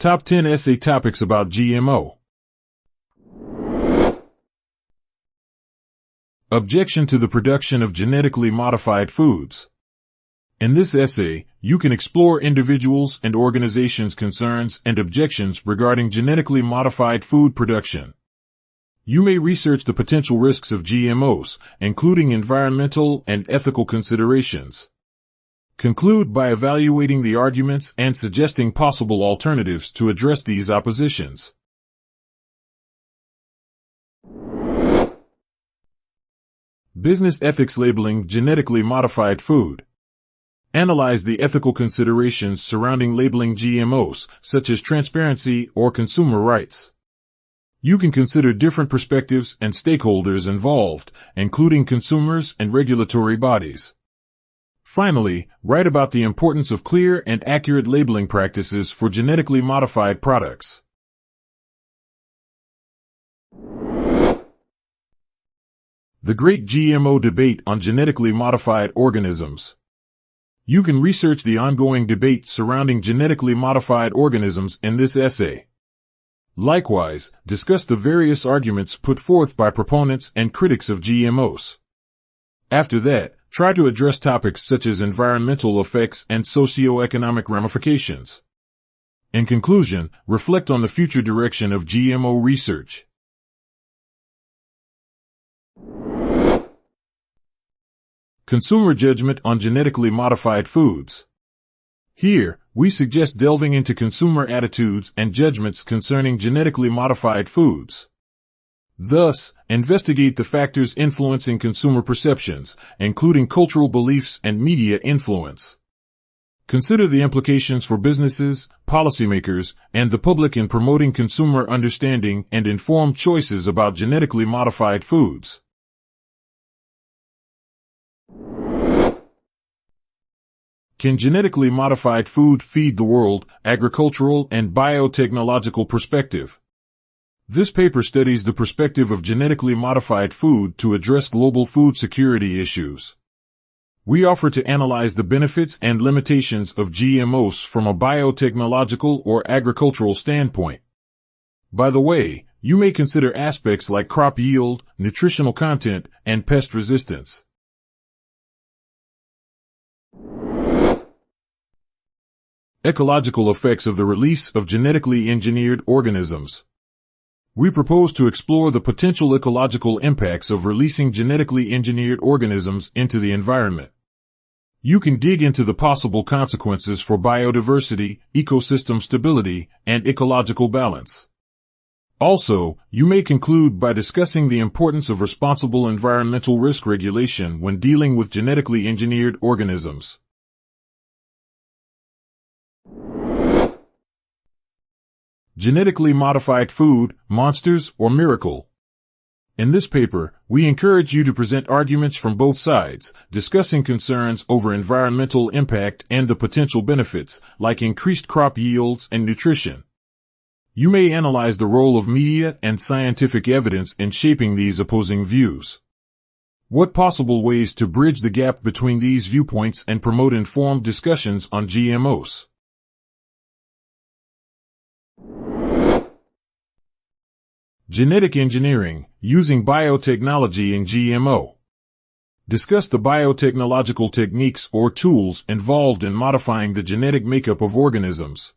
Top 10 Essay Topics about GMO. Objection to the production of genetically modified foods. In this essay, you can explore individuals' and organizations' concerns and objections regarding genetically modified food production. You may research the potential risks of GMOs, including environmental and ethical considerations. Conclude by evaluating the arguments and suggesting possible alternatives to address these oppositions. Business ethics labeling genetically modified food. Analyze the ethical considerations surrounding labeling GMOs, such as transparency or consumer rights. You can consider different perspectives and stakeholders involved, including consumers and regulatory bodies. Finally, write about the importance of clear and accurate labeling practices for genetically modified products. The Great GMO Debate on Genetically Modified Organisms. You can research the ongoing debate surrounding genetically modified organisms in this essay. Likewise, discuss the various arguments put forth by proponents and critics of GMOs. After that, try to address topics such as environmental effects and socio-economic ramifications. In conclusion, reflect on the future direction of GMO research. Consumer judgment on genetically modified foods. Here, we suggest delving into consumer attitudes and judgments concerning genetically modified foods. Thus, investigate the factors influencing consumer perceptions, including cultural beliefs and media influence. Consider the implications for businesses, policymakers, and the public in promoting consumer understanding and informed choices about genetically modified foods. Can genetically modified food feed the world? Agricultural and biotechnological perspective. This paper studies the perspective of genetically modified food to address global food security issues. We offer to analyze the benefits and limitations of GMOs from a biotechnological or agricultural standpoint. By the way, you may consider aspects like crop yield, nutritional content, and pest resistance. Ecological effects of the release of genetically engineered organisms. We propose to explore the potential ecological impacts of releasing genetically engineered organisms into the environment. You can dig into the possible consequences for biodiversity, ecosystem stability, and ecological balance. Also, you may conclude by discussing the importance of responsible environmental risk regulation when dealing with genetically engineered organisms. Genetically modified food, monsters or miracle. In this paper, we encourage you to present arguments from both sides, discussing concerns over environmental impact and the potential benefits, like increased crop yields and nutrition. You may analyze the role of media and scientific evidence in shaping these opposing views. What possible ways to bridge the gap between these viewpoints and promote informed discussions on GMOs? Genetic engineering, using biotechnology in GMO. Discuss the biotechnological techniques or tools involved in modifying the genetic makeup of organisms.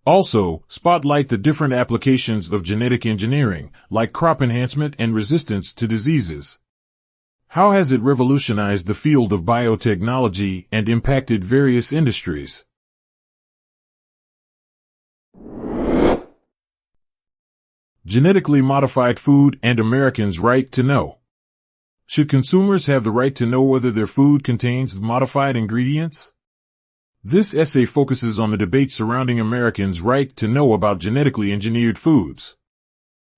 Also, spotlight the different applications of genetic engineering, like crop enhancement and resistance to diseases. How has it revolutionized the field of biotechnology and impacted various industries? Genetically modified food and Americans' right to know. Should consumers have the right to know whether their food contains modified ingredients? This essay focuses on the debate surrounding Americans' right to know about genetically engineered foods.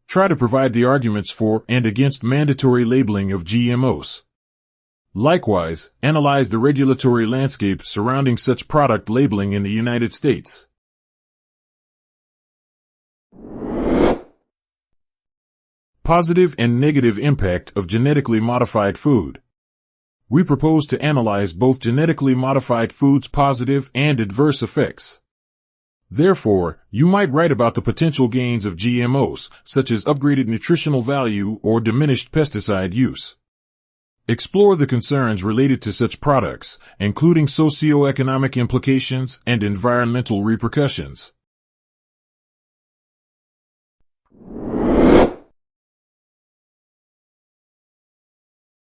Try to provide the arguments for and against mandatory labeling of GMOs. Likewise, analyze the regulatory landscape surrounding such product labeling in the United States. Positive and negative impact of genetically modified food. We propose to analyze both genetically modified foods' positive and adverse effects. Therefore, you might write about the potential gains of GMOs, such as upgraded nutritional value or diminished pesticide use. Explore the concerns related to such products, including socio-economic implications and environmental repercussions.